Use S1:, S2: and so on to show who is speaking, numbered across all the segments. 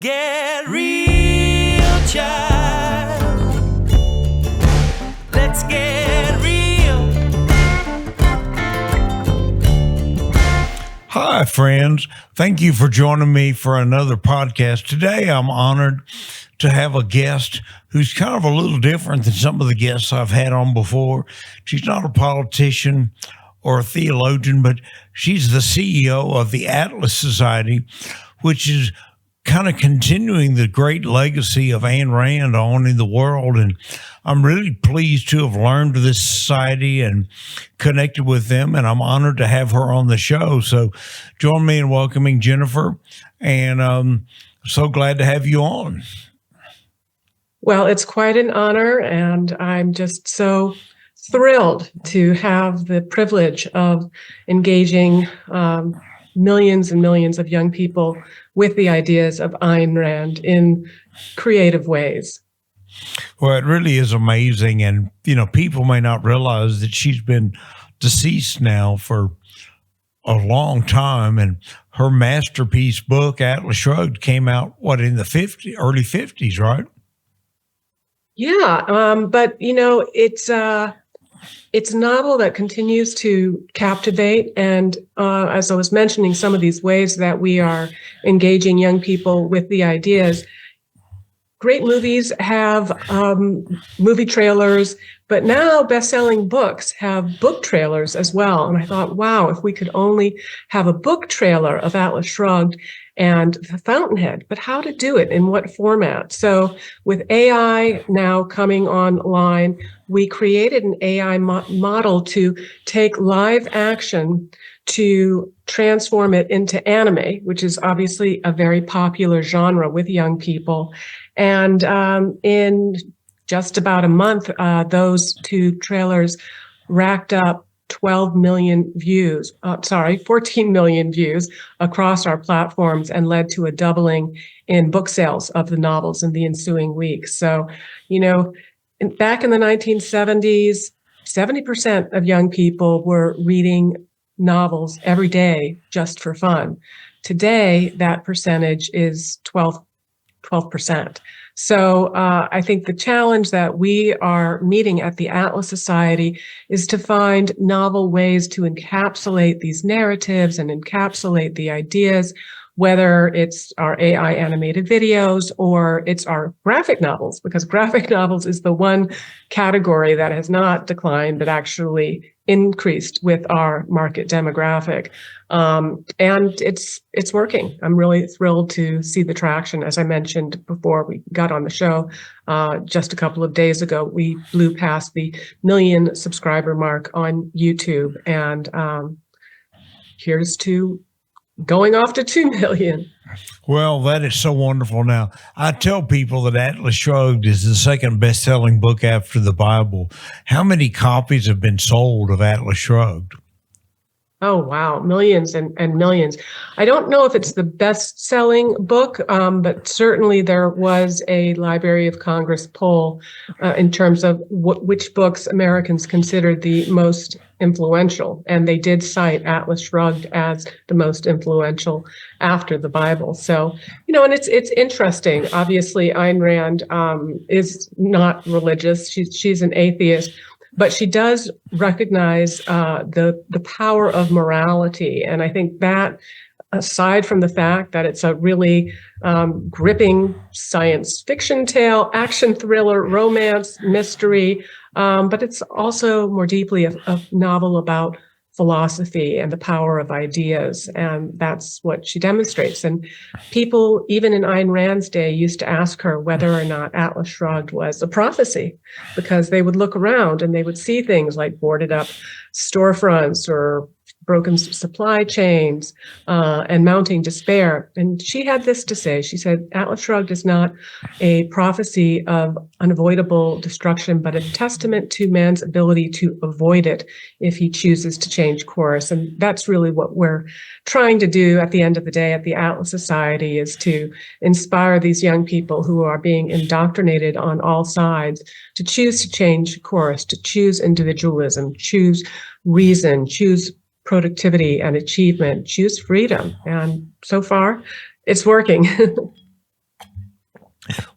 S1: get real, child. Let's get real.
S2: Hi, friends. Thank you for joining me for another podcast. Today, I'm honored to have a guest who's kind of a little different than some of the guests I've had on before. She's not a politician or a theologian, but she's the CEO of the Atlas Society, which is kind of continuing the great legacy of Ayn Rand on in the world. And I'm really pleased to have learned of this society and connected with them. And I'm honored to have her on the show. So join me in welcoming Jennifer. And so glad to have you on.
S3: Well, it's quite an honor. And I'm just so thrilled to have the privilege of engaging millions and millions of young people with the ideas of Ayn Rand in creative ways.
S2: Well, it really is amazing. And, people may not realize that she's been deceased now for a long time. And her masterpiece book, Atlas Shrugged, came out, in the early 50s, right?
S3: Yeah, but, it's a novel that continues to captivate. And as I was mentioning, some of these ways that we are engaging young people with the ideas. Great movies have movie trailers, but now best-selling books have book trailers as well. And I thought, wow, if we could only have a book trailer of Atlas Shrugged and The Fountainhead, but how to do it, in what format? So with AI now coming online, we created an AI model to take live action to transform it into anime, which is obviously a very popular genre with young people. And in just about a month, those two trailers racked up 14 million views across our platforms and led to a doubling in book sales of the novels in the ensuing weeks. So, back in the 1970s, 70% of young people were reading novels every day just for fun. Today, that percentage is 12%. So I think the challenge that we are meeting at the Atlas Society is to find novel ways to encapsulate these narratives and encapsulate the ideas, whether it's our AI animated videos or it's our graphic novels, because graphic novels is the one category that has not declined, but actually increased with our market demographic. And it's working. I'm really thrilled to see the traction. As I mentioned before we got on the show, just a couple of days ago, we blew past the 1 million subscriber mark on YouTube. And here's to going off to 2 million.
S2: Well, that is so wonderful. Now, I tell people that Atlas Shrugged is the second best-selling book after the Bible. How many copies have been sold of Atlas Shrugged?
S3: Oh, wow. Millions and millions. I don't know if it's the best-selling book, but certainly there was a Library of Congress poll in terms of which books Americans considered the most influential. And they did cite Atlas Shrugged as the most influential after the Bible. So, and it's interesting. Obviously, Ayn Rand is not religious. She's an atheist. But she does recognize the power of morality. And I think that, aside from the fact that it's a really gripping science fiction tale, action thriller, romance, mystery, but it's also more deeply a novel about philosophy and the power of ideas. And that's what she demonstrates. And people, even in Ayn Rand's day, used to ask her whether or not Atlas Shrugged was a prophecy, because they would look around and they would see things like boarded up storefronts or broken supply chains and mounting despair. And she had this to say. She said, Atlas Shrugged is not a prophecy of unavoidable destruction, but a testament to man's ability to avoid it if he chooses to change course. And that's really what we're trying to do at the end of the day at the Atlas Society, is to inspire these young people who are being indoctrinated on all sides to choose to change course, to choose individualism, choose reason, choose productivity and achievement, choose freedom. And so far, it's working.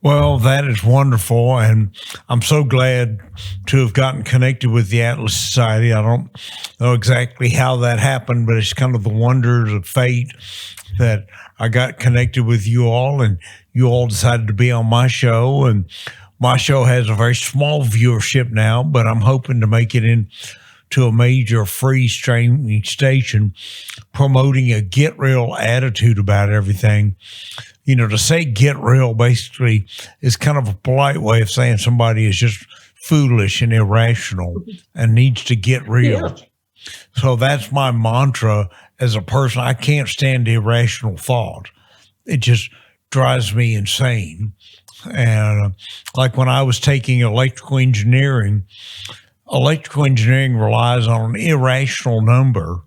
S2: Well, that is wonderful. And I'm so glad to have gotten connected with the Atlas Society. I don't know exactly how that happened, but it's kind of the wonders of fate that I got connected with you all, and you all decided to be on my show. And my show has a very small viewership now, but I'm hoping to make it into a major free streaming station promoting a get real attitude about everything. To say get real basically is kind of a polite way of saying somebody is just foolish and irrational and needs to get real.
S3: Yeah.
S2: So that's my mantra as a person. I can't stand irrational thought. It just drives me insane. And like when I was taking electrical engineering relies on an irrational number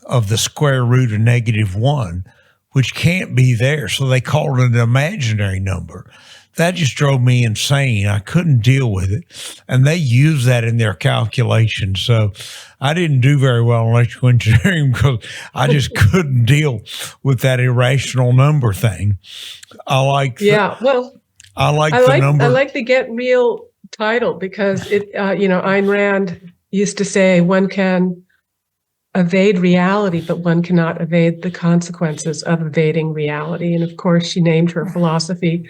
S2: of the square root of -1, which can't be there. So they called it an imaginary number. That just drove me insane. I couldn't deal with it. And they use that in their calculations. So I didn't do very well in electrical engineering because I just couldn't deal with that irrational number thing. I like the number.
S3: I like the get real title because it, Ayn Rand used to say one can evade reality, but one cannot evade the consequences of evading reality. And of course, she named her philosophy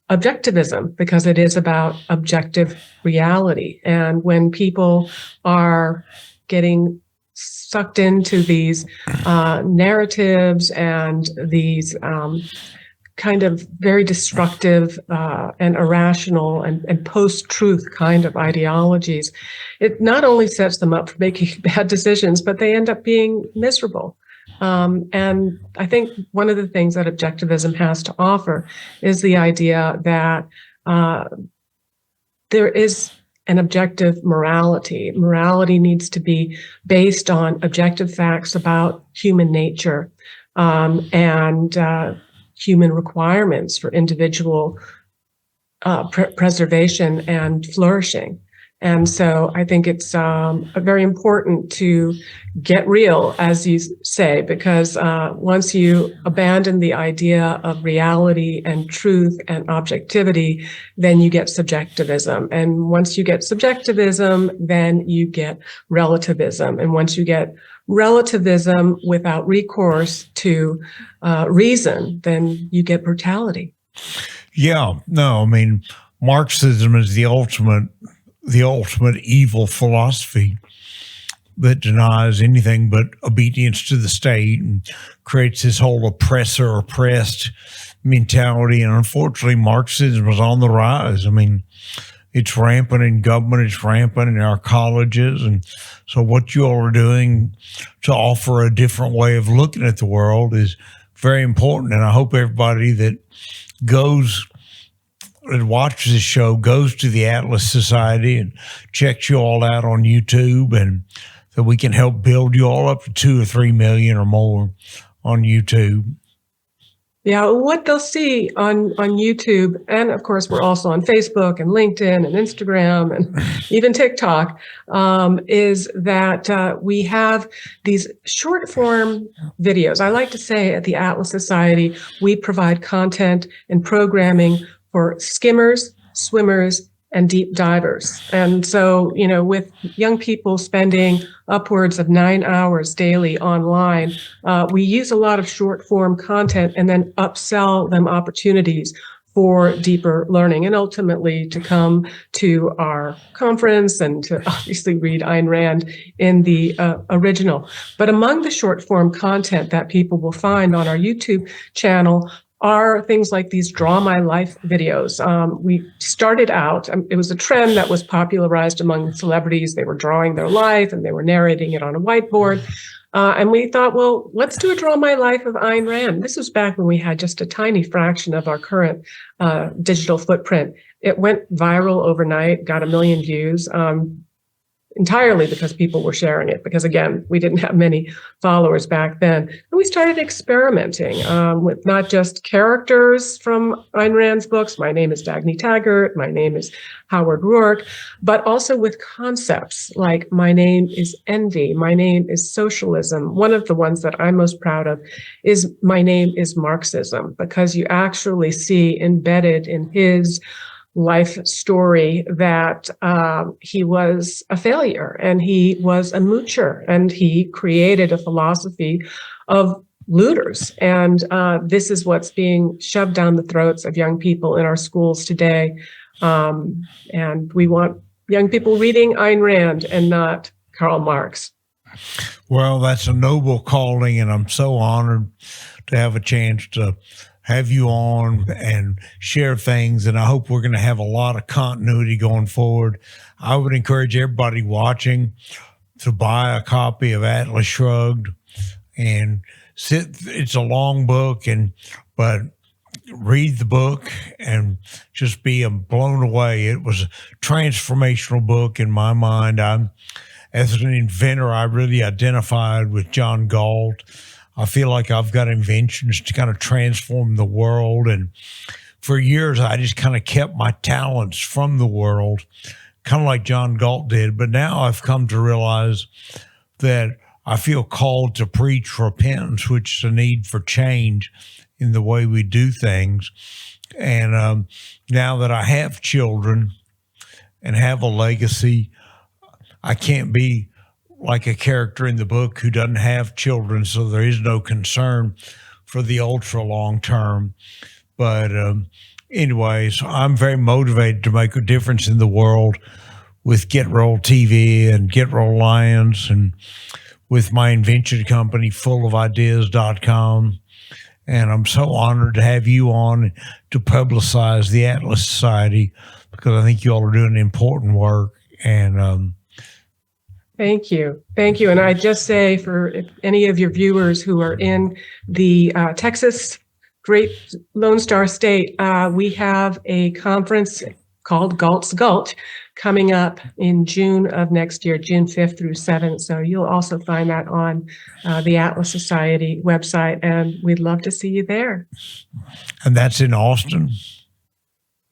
S3: objectivism because it is about objective reality. And when people are getting sucked into these narratives and these kind of very destructive and irrational and post-truth kind of ideologies, it not only sets them up for making bad decisions, but they end up being miserable. And I think one of the things that objectivism has to offer is the idea that there is an objective morality. Morality needs to be based on objective facts about human nature and human requirements for individual preservation and flourishing. And so I think it's very important to get real, as you say, because once you abandon the idea of reality and truth and objectivity, then you get subjectivism. And once you get subjectivism, then you get relativism. And once you get relativism without recourse to reason, then you get brutality.
S2: Yeah, no, I mean, Marxism is the ultimate evil philosophy that denies anything but obedience to the state and creates this whole oppressor-oppressed mentality. And unfortunately, Marxism is on the rise. I mean, it's rampant in government, it's rampant in our colleges. And so what you all are doing to offer a different way of looking at the world is very important. And I hope everybody that goes and watches this show goes to the Atlas Society and checks you all out on YouTube, and that we can help build you all up to 2 or 3 million or more on YouTube.
S3: Yeah, what they'll see on YouTube, and of course we're also on Facebook and LinkedIn and Instagram and even TikTok, is that we have these short form videos. I like to say at the Atlas Society, we provide content and programming for skimmers, swimmers, and deep divers. And so, with young people spending upwards of 9 hours daily online, we use a lot of short form content and then upsell them opportunities for deeper learning and ultimately to come to our conference and to obviously read Ayn Rand in the original. But among the short form content that people will find on our YouTube channel are things like these Draw My Life videos. We started out, it was a trend that was popularized among celebrities. They were drawing their life and they were narrating it on a whiteboard. And we thought, well, let's do a Draw My Life of Ayn Rand. This was back when we had just a tiny fraction of our current digital footprint. It went viral overnight, got 1 million views. entirely because people were sharing it, because again, we didn't have many followers back then. And we started experimenting with not just characters from Ayn Rand's books. My name is Dagny Taggart. My name is Howard Rourke, but also with concepts like my name is envy. My name is socialism. One of the ones that I'm most proud of is my name is Marxism, because you actually see embedded in his life story that he was a failure and he was a moocher and he created a philosophy of looters. And this is what's being shoved down the throats of young people in our schools today. And we want young people reading Ayn Rand and not Karl Marx.
S2: Well, that's a noble calling, and I'm so honored to have a chance to have you on and share things. And I hope we're going to have a lot of continuity going forward. I would encourage everybody watching to buy a copy of Atlas Shrugged and it's a long book, but read the book and just be blown away. It was a transformational book in my mind. As an inventor, I really identified with John Galt. I feel like I've got inventions to kind of transform the world. And for years, I just kind of kept my talents from the world, kind of like John Galt did. But now I've come to realize that I feel called to preach repentance, which is a need for change in the way we do things. And now that I have children and have a legacy, I can't be like a character in the book who doesn't have children, so there is no concern for the ultra long term. But anyways, I'm very motivated to make a difference in the world with Get Roll TV and Get Roll Lions, and with my invention company, fullofideas.com. And I'm so honored to have you on to publicize the Atlas Society, because I think you all are doing important work. And
S3: Thank you. Thank you. And I just say, for if any of your viewers who are in the Texas Great Lone Star State, we have a conference called Galt's Gulch coming up in June of next year, June 5th through 7th. So you'll also find that on the Atlas Society website, and we'd love to see you there.
S2: And that's in Austin?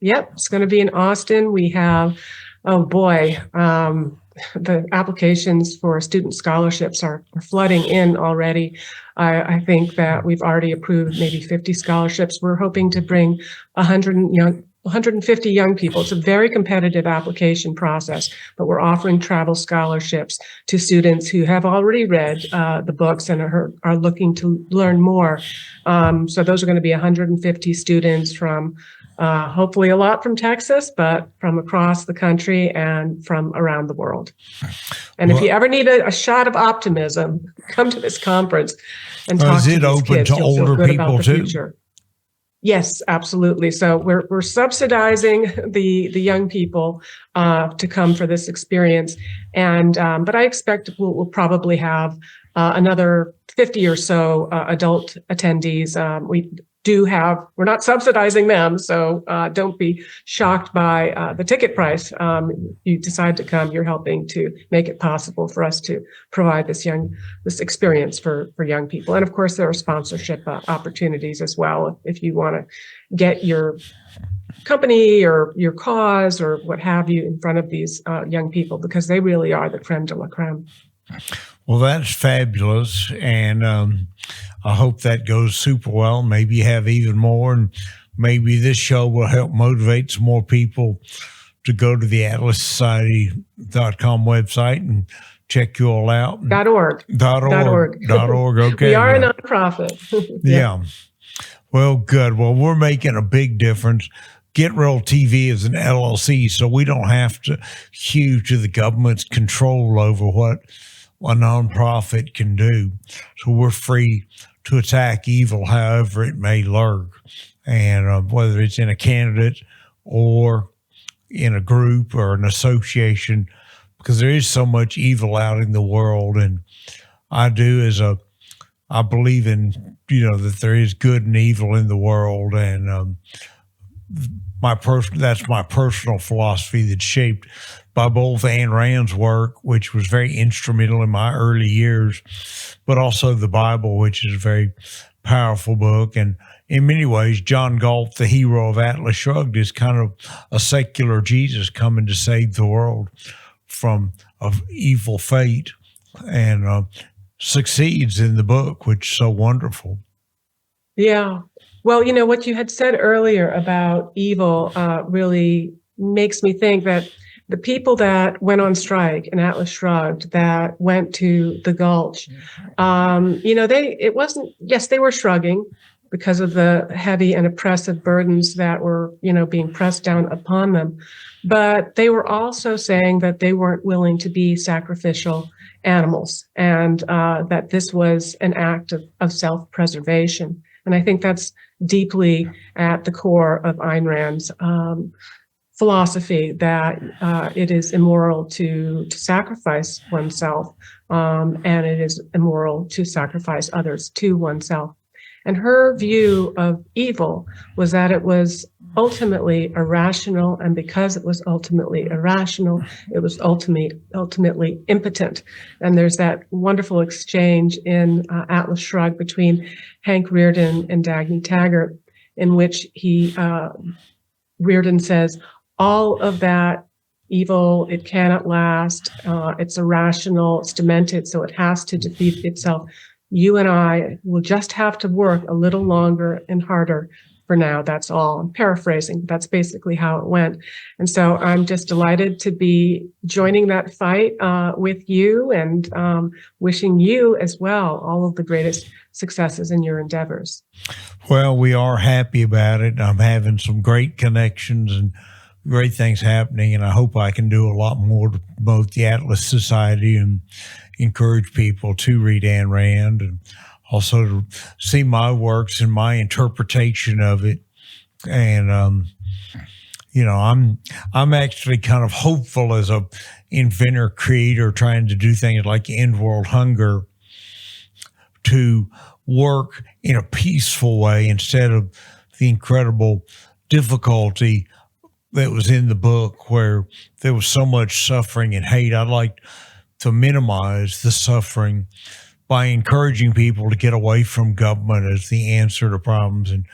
S3: Yep, it's going to be in Austin. We have, oh boy, the applications for student scholarships are flooding in already. I think that we've already approved maybe 50 scholarships. We're hoping to bring 150 young people. It's a very competitive application process, but we're offering travel scholarships to students who have already read the books and are looking to learn more. So those are going to be 150 students from hopefully a lot from Texas, but from across the country and from around the world. And if you ever need a shot of optimism, come to this conference and talk to these kids.
S2: Is it open to older people too?
S3: Future. Yes, absolutely. So we're subsidizing the young people to come for this experience, and but I expect we'll probably have another 50 or so adult attendees. We're not subsidizing them, so don't be shocked by the ticket price. If you decide to come, you're helping to make it possible for us to provide this experience for young people. And of course, there are sponsorship opportunities as well if you want to get your company or your cause or what have you in front of these young people, because they really are the creme de la creme.
S2: Well, that's fabulous, and I hope that goes super well. Maybe you have even more, and maybe this show will help motivate some more people to go to the atlassociety.com website and check you all out.
S3: .org.
S2: .org. Okay.
S3: We are a nonprofit.
S2: Yeah. Well, good. Well, we're making a big difference. Get Roll TV is an LLC, so we don't have to hew to the government's control over what a nonprofit can do. So we're free to attack evil however it may lurk, and whether it's in a candidate or in a group or an association, because there is so much evil out in the world. And I believe in, that there is good and evil in the world, and that's my personal philosophy that's shaped by both Ayn Rand's work, which was very instrumental in my early years, but also the Bible, which is a very powerful book. And in many ways, John Galt, the hero of Atlas Shrugged, is kind of a secular Jesus coming to save the world from of evil fate, and succeeds in the book, which is so wonderful.
S3: Yeah. Well, what you had said earlier about evil really makes me think that the people that went on strike in Atlas Shrugged, that went to the Gulch, they were shrugging because of the heavy and oppressive burdens that were, being pressed down upon them. But they were also saying that they weren't willing to be sacrificial animals, and that this was an act of self-preservation. And I think that's deeply at the core of Ayn Rand's philosophy, that it is immoral to sacrifice oneself, and it is immoral to sacrifice others to oneself. And her view of evil was that it was ultimately irrational, and because it was ultimately irrational, it was ultimately impotent. And there's that wonderful exchange in Atlas Shrugged between Hank Rearden and Dagny Taggart, in which Rearden says, all of that evil, it cannot last, it's irrational, it's demented, so it has to defeat itself. You and I will just have to work a little longer and harder for now. That's all. I'm paraphrasing, but that's basically how it went. And so I'm just delighted to be joining that fight with you, and wishing you as well all of the greatest successes in your endeavors.
S2: Well, we are happy about it. I'm having some great connections and great things happening, and I hope I can do a lot more to promote the Atlas Society and encourage people to read Ayn Rand, and also to see my works and my interpretation of it. And I'm actually kind of hopeful as a inventor, creator, trying to do things like end world hunger, to work in a peaceful way instead of the incredible difficulty that was in the book, where there was so much suffering and hate. I'd like to minimize the suffering by encouraging people to get away from government as the answer to problems, and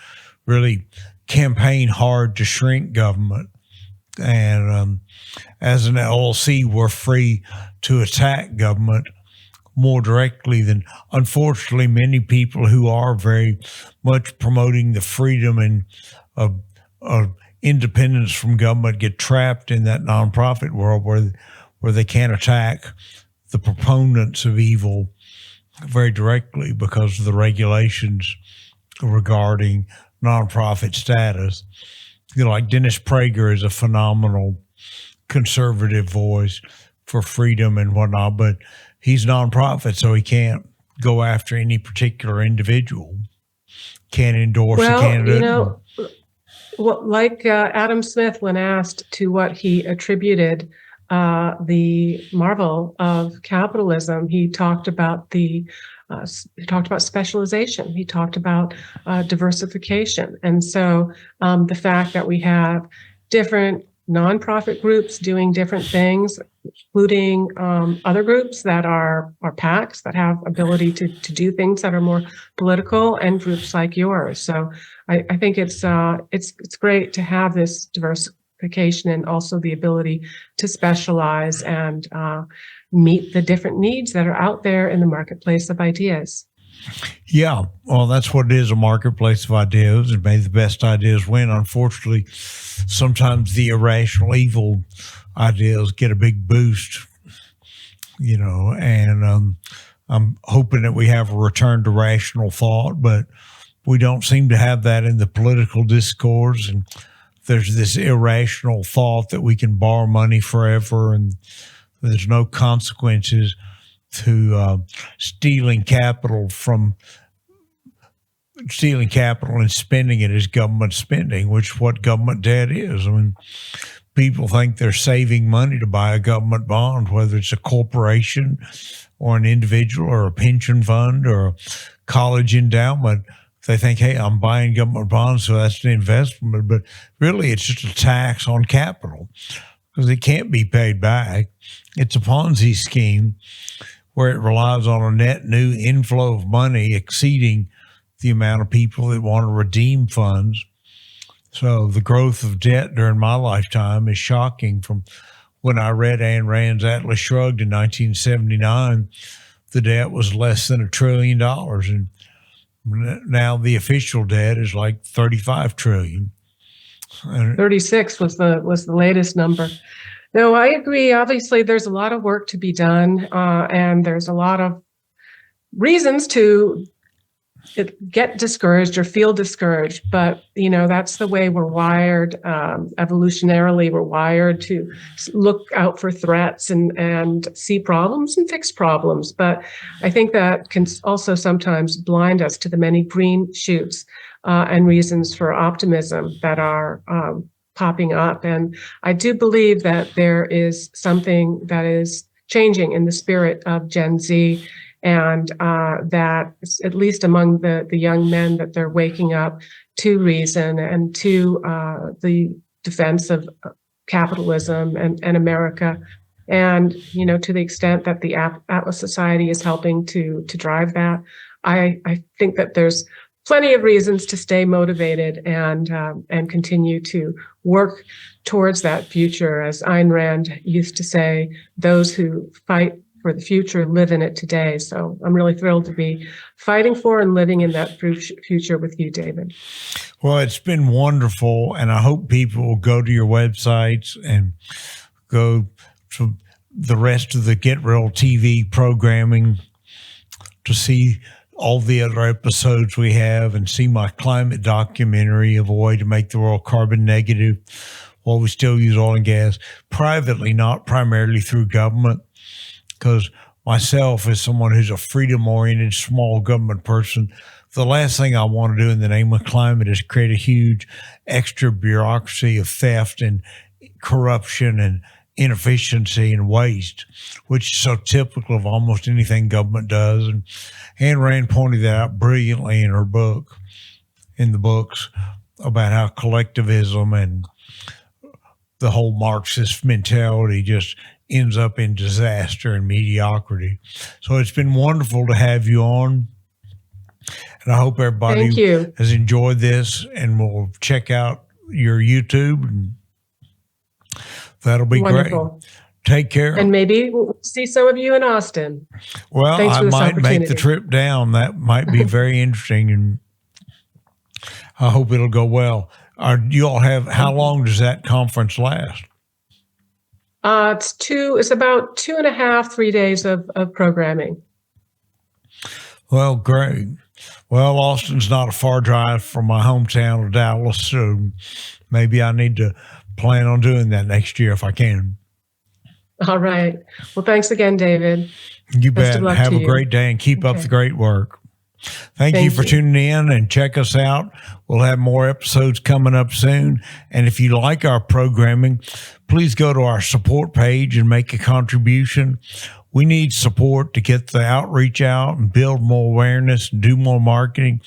S2: really campaign hard to shrink government. And as an LLC, we're free to attack government more directly than, unfortunately, many people who are very much promoting the freedom and independence from government get trapped in that nonprofit world where they can't attack the proponents of evil very directly because of the regulations regarding nonprofit status. Like Dennis Prager is a phenomenal conservative voice for freedom and whatnot, but he's nonprofit, so he can't go after any particular individual, can't endorse a candidate.
S3: Well, like Adam Smith, when asked to what he attributed the marvel of capitalism, he talked about specialization. He talked about diversification, and so the fact that we have different nonprofit groups doing different things, including other groups that are PACs that have ability to do things that are more political, and groups like yours. So I think it's great to have this diversification, and also the ability to specialize and meet the different needs that are out there in the marketplace of ideas.
S2: Yeah, well, that's what it is, a marketplace of ideas, and may the best ideas win. Unfortunately, sometimes the irrational evil ideas get a big boost, and I'm hoping that we have a return to rational thought, but we don't seem to have that in the political discourse. And there's this irrational thought that we can borrow money forever, and there's no consequences to stealing capital and spending it as government spending, which is what government debt is. I mean, people think they're saving money to buy a government bond, whether it's a corporation or an individual or a pension fund or a college endowment. they think, hey, I'm buying government bonds, so that's an investment. But really, it's just a tax on capital because it can't be paid back. It's a Ponzi scheme where it relies on a net new inflow of money exceeding the amount of people that want to redeem funds. So the growth of debt during my lifetime is shocking. From when I read Ayn Rand's Atlas Shrugged in 1979, the debt was less than $1 trillion. And now the official debt is like 35 trillion.
S3: 36 was the latest number. No, I agree. Obviously, there's a lot of work to be done, and there's a lot of reasons to get discouraged or feel discouraged. But, that's the way we're wired. Evolutionarily, we're wired to look out for threats and see problems and fix problems. But I think that can also sometimes blind us to the many green shoots and reasons for optimism that are popping up. And I do believe that there is something that is changing in the spirit of Gen Z, and that at least among the young men, that they're waking up to reason and to the defense of capitalism and America. And, to the extent that the Atlas Society is helping to drive that, I think that there's plenty of reasons to stay motivated and continue to work towards that future. As Ayn Rand used to say, those who fight for the future live in it today. So I'm really thrilled to be fighting for and living in that future with you, David.
S2: Well, it's been wonderful, and I hope people will go to your websites and go to the rest of the Get Real TV programming to see all the other episodes we have and see my climate documentary of a way to make the world carbon negative while we still use oil and gas privately, not primarily through government. Because myself, as someone who's a freedom-oriented small government person, the last thing I want to do in the name of climate is create a huge extra bureaucracy of theft and corruption and inefficiency and waste, which is so typical of almost anything government does. And Ayn Rand pointed that out brilliantly in her book, in the books, about how collectivism and the whole Marxist mentality just ends up in disaster and mediocrity. So it's been wonderful to have you on. And I hope everybody has enjoyed this and will check out your YouTube. And that'll be
S3: wonderful.
S2: Great. Take care.
S3: And maybe we'll see some of you in Austin.
S2: Well, I might make the trip down. That might be very interesting, and I hope it'll go well. You all have, how long does that conference last?
S3: It's about 2.5, 3 days of programming.
S2: Well, great. Well, Austin's not a far drive from my hometown of Dallas, so maybe I need to plan on doing that next year if I can.
S3: All right. Well, thanks again, David.
S2: You bet. Have a great day and keep up the great work. Thank you for tuning in, and check us out. We'll have more episodes coming up soon. And if you like our programming, please go to our support page and make a contribution. We need support to get the outreach out and build more awareness and do more marketing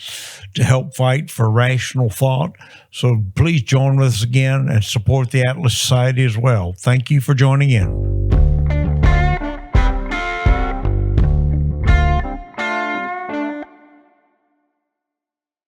S2: to help fight for rational thought. So please join with us again and support the Atlas Society as well. Thank you for joining in.